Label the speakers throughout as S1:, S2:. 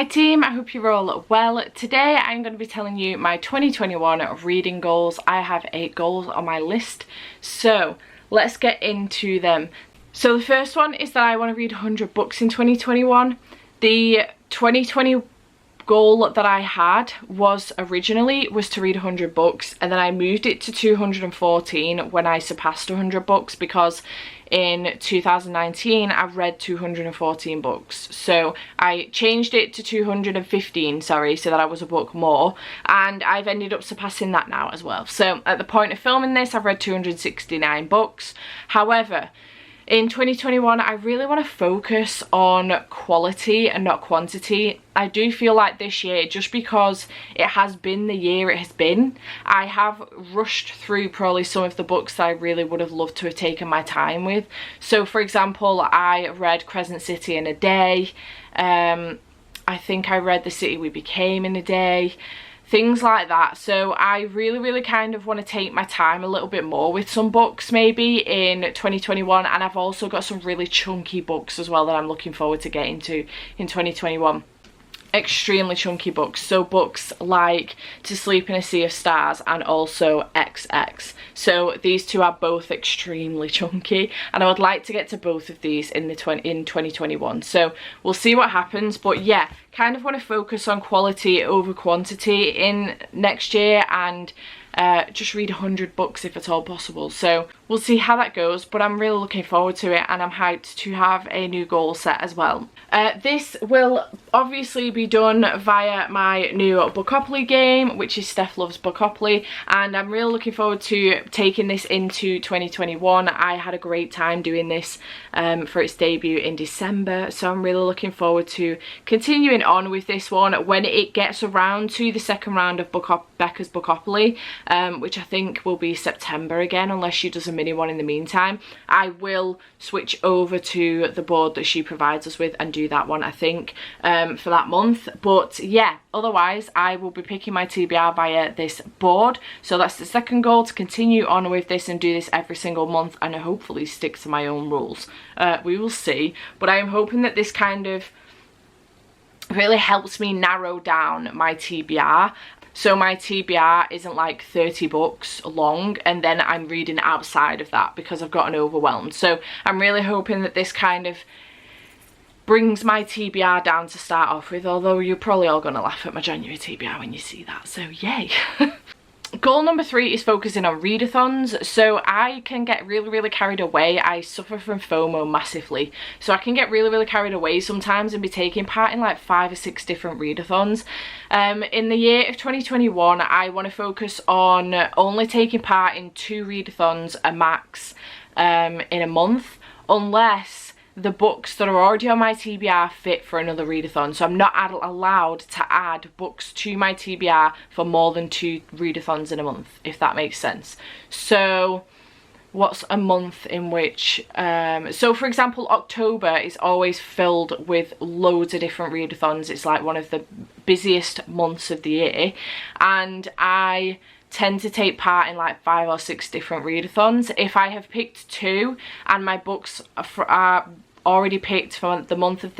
S1: Hi team, I hope you're all well. Today I'm going to be telling you my 2021 reading goals. I have 8 goals on my list, so let's get into them. So the first one is that I want to read 100 books in 2021. The 2020 goal that I had was originally to read 100 books, and then I moved it to 214 when I surpassed 100 books, because in 2019 I've read 214 books, so I changed it to 215, sorry, so that I was a book more, and I've ended up surpassing that now as well. So at the point of filming this, I've read 269 books. However, in 2021, I really want to focus on quality and not quantity. I do feel like this year, just because it has been the year it has been, I have rushed through probably some of the books that I really would have loved to have taken my time with. So for example, I read Crescent City in a day. I think I read The City We Became in a day. Things like that. So I really kind of want to take my time a little bit more with some books maybe in 2021, and I've also got some really chunky books as well that I'm looking forward to getting to in 2021. Extremely chunky books, so books like To Sleep in a Sea of Stars and also XX. So these two are both extremely chunky, and I would like to get to both of these in 2021. So we'll see what happens, but yeah, kind of want to focus on quality over quantity in next year, and just read 100 books if at all possible. So we'll see how that goes, but I'm really looking forward to it, and I'm hyped to have a new goal set as well. This will obviously be done via my new Bookopoly game, which is Steph Loves Bookopoly, and I'm really looking forward to taking this into 2021. I had a great time doing this for its debut in December, so I'm really looking forward to continuing on with this one when it gets around to the second round of Becca's Bookopoly, which I think will be September again, unless she does a mini one in the meantime. I will switch over to the board that she provides us with and do that one, I think, for that month. But yeah, otherwise I will be picking my TBR via this board. So that's the second goal, to continue on with this and do this every single month, and hopefully stick to my own rules. We will see, but I am hoping that this kind of really helps me narrow down my TBR. So my TBR isn't like 30 books long and then I'm reading outside of that because I've gotten overwhelmed. So I'm really hoping that this kind of brings my TBR down to start off with, although you're probably all going to laugh at my January TBR when you see that, so yay. Goal number 3 is focusing on readathons. So I can get really carried away. I suffer from FOMO massively, so I can get really carried away sometimes and be taking part in like 5 or 6 different readathons. In the year of 2021, I want to focus on only taking part in 2 readathons a max in a month, unless the books that are already on my TBR fit for another readathon. So I'm not allowed to add books to my TBR for more than 2 readathons in a month, if that makes sense. So what's a month in which, so for example, October is always filled with loads of different readathons. It's like one of the busiest months of the year, and I tend to take part in like 5 or 6 different readathons. If I have picked 2 and my books are already picked for the month of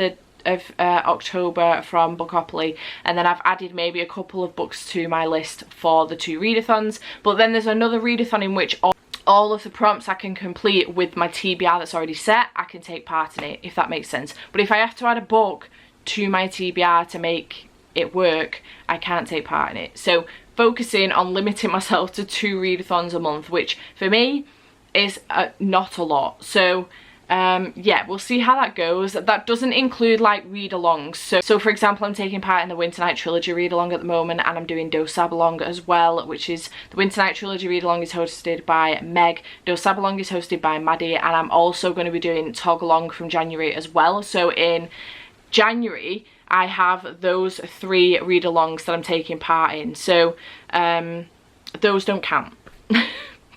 S1: October from Bookopoly, and then I've added maybe a couple of books to my list for the 2 readathons, but then there's another readathon in which all of the prompts I can complete with my TBR that's already set, I can take part in it, if that makes sense. But if I have to add a book to my TBR to make it work, I can't take part in it. So focusing on limiting myself to 2 readathons a month, which for me is not a lot. So yeah, we'll see how that goes. That doesn't include like read-alongs. So for example, I'm taking part in the Winter Night Trilogy read-along at the moment, and I'm doing Dosabalong as well, which is the Winter Night Trilogy read-along is hosted by Meg, Dosabalong is hosted by Maddie, and I'm also going to be doing Tog-along from January as well. So in January I have those 3 read-alongs that I'm taking part in, so those don't count.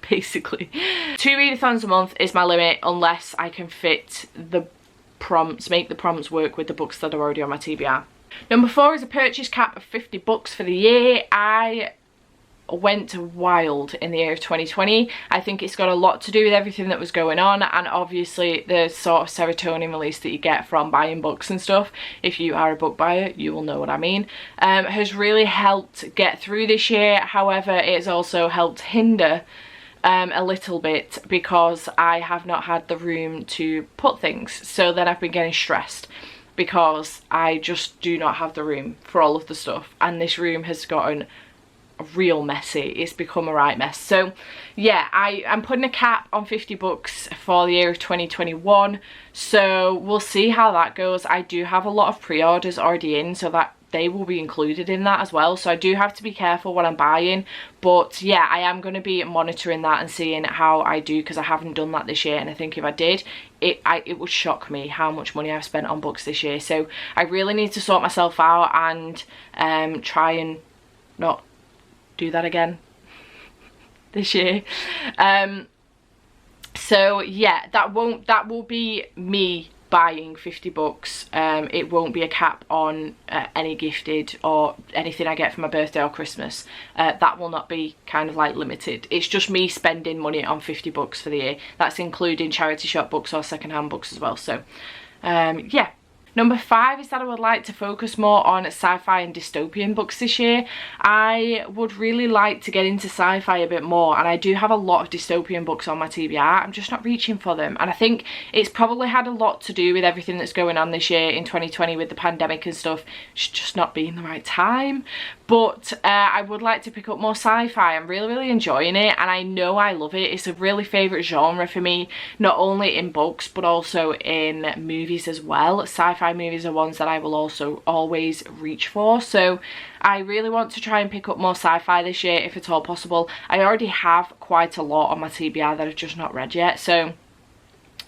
S1: Basically 2 readathons a month is my limit, unless I can fit the prompts, make the prompts work with the books that are already on my TBR. Number 4 is a purchase cap of 50 books for the year. I went wild in the year of 2020. I think it's got a lot to do with everything that was going on, and obviously the sort of serotonin release that you get from buying books and stuff, if you are a book buyer you will know what I mean, has really helped get through this year. However, it's also helped hinder a little bit because I have not had the room to put things, so then I've been getting stressed because I just do not have the room for all of the stuff, and this room has gotten real messy. It's become a right mess. So yeah, I'm putting a cap on 50 books for the year of 2021, so we'll see how that goes. I do have a lot of pre-orders already in, so that they will be included in that as well, so I do have to be careful what I'm buying. But yeah, I am going to be monitoring that and seeing how I do, because I haven't done that this year, and I think if I did, it would shock me how much money I've spent on books this year. So I really need to sort myself out and try and not do that again this year. So yeah, that will be me buying 50 books. It won't be a cap on any gifted or anything I get for my birthday or Christmas. That will not be kind of like limited. It's just me spending money on 50 books for the year. That's including charity shop books or secondhand books as well. So yeah. Number 5 is that I would like to focus more on sci-fi and dystopian books this year. I would really like to get into sci-fi a bit more, and I do have a lot of dystopian books on my TBR. I'm just not reaching for them, and I think it's probably had a lot to do with everything that's going on this year in 2020 with the pandemic and stuff. It's just not being the right time. But I would like to pick up more sci-fi. I'm really enjoying it, and I know I love it. It's a really favourite genre for me, not only in books but also in movies as well. Sci-fi movies are ones that I will also always reach for, so I really want to try and pick up more sci-fi this year if at all possible. I already have quite a lot on my TBR that I've just not read yet, so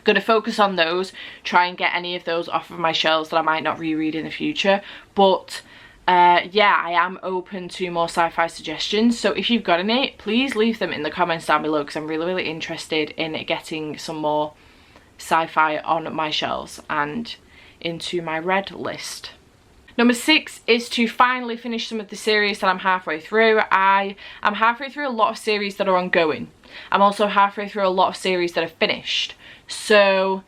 S1: going to focus on those, try and get any of those off of my shelves that I might not reread in the future. But yeah, I am open to more sci-fi suggestions, so if you've got any, please leave them in the comments down below, because I'm really interested in getting some more sci-fi on my shelves and into my read list. Number 6 is to finally finish some of the series that I'm halfway through. I am halfway through a lot of series that are ongoing. I'm also halfway through a lot of series that are finished, so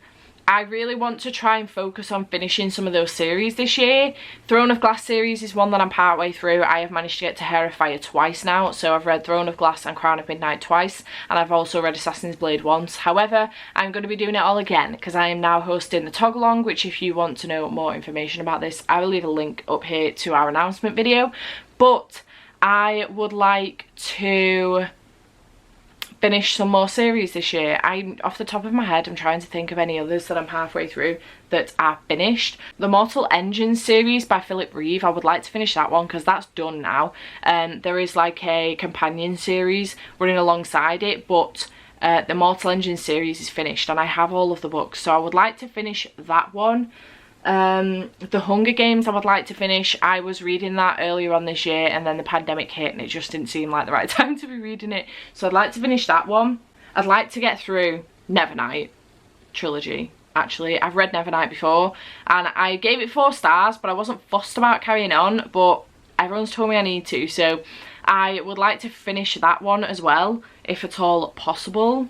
S1: I really want to try and focus on finishing some of those series this year. Throne of Glass series is one that I'm partway through. I have managed to get to Hair of Fire twice now, so I've read Throne of Glass and Crown of Midnight twice, and I've also read Assassin's Blade once. However, I'm going to be doing it all again because I am now hosting the Tog Along, which if you want to know more information about this, I will leave a link up here to our announcement video. But I would like to finish some more series this year. Off the top of my head, I'm trying to think of any others that I'm halfway through that are finished. The Mortal Engines series by Philip Reeve, I would like to finish that one because that's done now. There is like a companion series running alongside it, but the Mortal Engines series is finished and I have all of the books, so I would like to finish that one. The Hunger Games I would like to finish. I was reading that earlier on this year and then the pandemic hit and it just didn't seem like the right time to be reading it, so I'd like to finish that one. I'd like to get through Nevernight trilogy. Actually, I've read Nevernight before and I gave it 4 stars, but I wasn't fussed about carrying on, but everyone's told me I need to, so I would like to finish that one as well if at all possible.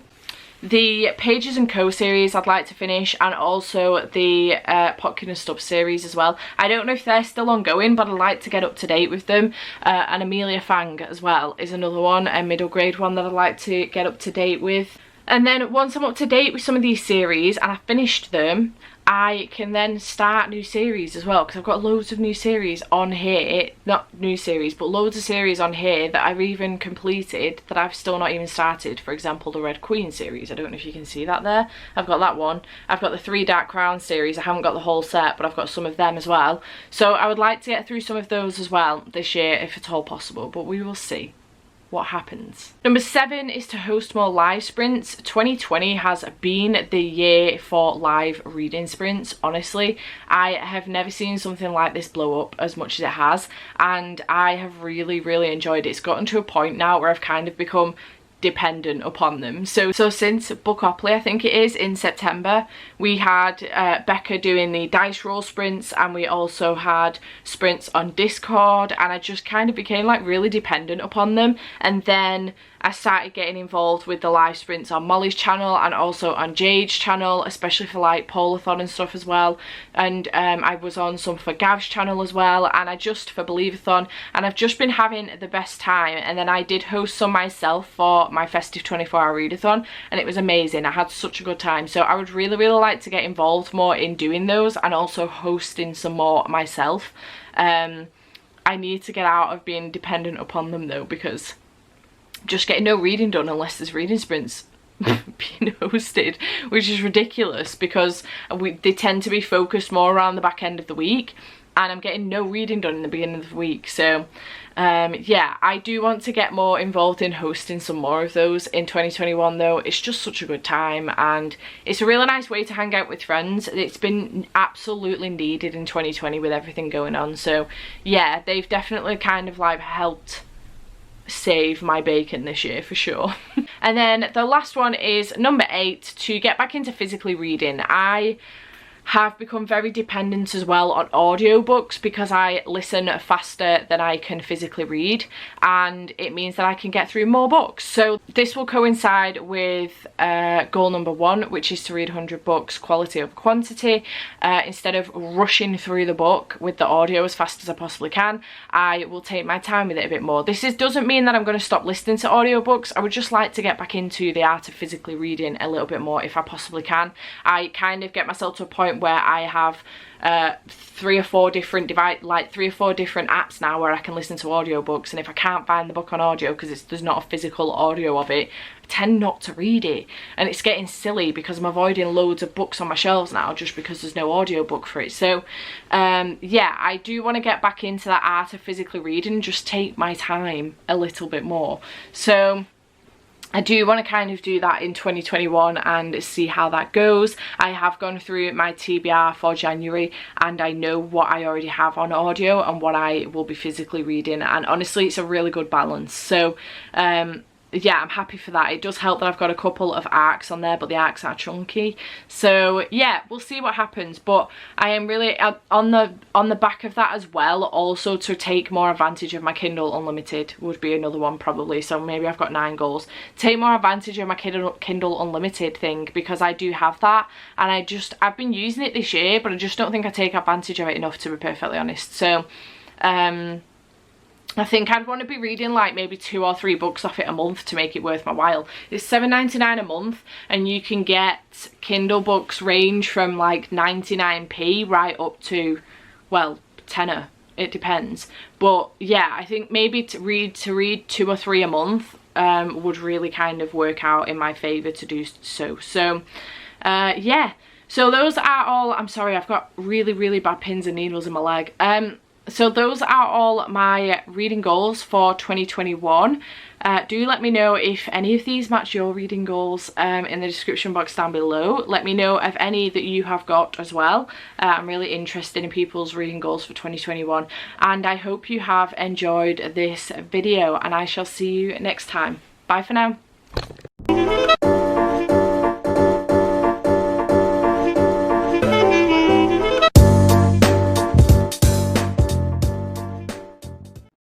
S1: The Pages & Co series I'd like to finish, and also the Potkin and Stubbs series as well. I don't know if they're still ongoing, but I'd like to get up to date with them. And Amelia Fang as well is another one, a middle grade one that I'd like to get up to date with. And then once I'm up to date with some of these series and I've finished them, I can then start new series as well, because I've got loads of new series on here, not new series but loads of series on here that I've even completed that I've still not even started. For example, the Red Queen series, I don't know if you can see that there, I've got that one. I've got the 3 Dark Crowns series, I haven't got the whole set but I've got some of them as well, so I would like to get through some of those as well this year if at all possible, but we will see what happens. Number 7 is to host more live sprints. 2020 has been the year for live reading sprints. Honestly, I have never seen something like this blow up as much as it has, and I have really enjoyed it. It's gotten to a point now where I've kind of become dependent upon them. So since Bookopoly, I think it is, in September, we had Becca doing the dice roll sprints, and we also had sprints on Discord, and I just kind of became like really dependent upon them. And then I started getting involved with the live sprints on Molly's channel and also on Jade's channel, especially for like Polathon and stuff as well. And I was on some for Gav's channel as well, and I just for Believathon, and I've just been having the best time. And then I did host some myself for my festive 24-hour readathon, and it was amazing. I had such a good time. So I would really like to get involved more in doing those and also hosting some more myself. I need to get out of being dependent upon them though, because just getting no reading done unless there's reading sprints being hosted, which is ridiculous, because they tend to be focused more around the back end of the week, and I'm getting no reading done in the beginning of the week. So yeah, I do want to get more involved in hosting some more of those in 2021 though. It's just such a good time, and it's a really nice way to hang out with friends. It's been absolutely needed in 2020 with everything going on. So yeah, they've definitely kind of like helped save my bacon this year for sure. And then the last one is number 8, to get back into physically reading. I have become very dependent as well on audiobooks because I listen faster than I can physically read, and it means that I can get through more books. So this will coincide with goal number 1, which is to read 100 books, quality over quantity. Instead of rushing through the book with the audio as fast as I possibly can, I will take my time with it a bit more. This doesn't mean that I'm going to stop listening to audiobooks. I would just like to get back into the art of physically reading a little bit more if I possibly can. I kind of get myself to a point where I have 3 or 4 different apps now where I can listen to audiobooks, and if I can't find the book on audio because there's not a physical audio of it, I tend not to read it. And it's getting silly because I'm avoiding loads of books on my shelves now just because there's no audiobook for it. So yeah, I do want to get back into that art of physically reading and just take my time a little bit more. So I do want to kind of do that in 2021 and see how that goes. I have gone through my TBR for January, and I know what I already have on audio and what I will be physically reading, and honestly it's a really good balance. So yeah, I'm happy for that. It does help that I've got a couple of arcs on there, but the arcs are chunky. So yeah, we'll see what happens. But I am really on the back of that as well, also to take more advantage of my Kindle Unlimited would be another one probably. So maybe I've got 9 goals. Take more advantage of my Kindle Unlimited thing, because I do have that, and I've been using it this year, but I just don't think I take advantage of it enough, to be perfectly honest. So I think I'd want to be reading like maybe 2 or 3 books off it a month to make it worth my while. It's $7.99 a month, and you can get Kindle books range from like 99p right up to, well, tenner. It depends. But yeah, I think maybe to read 2 or 3 a month would really kind of work out in my favour to do so. So yeah, so those are all. I'm sorry, I've got really bad pins and needles in my leg. So those are all my reading goals for 2021. Do let me know if any of these match your reading goals in the description box down below. Let me know of any that you have got as well. I'm really interested in people's reading goals for 2021, and I hope you have enjoyed this video, and I shall see you next time. Bye for now.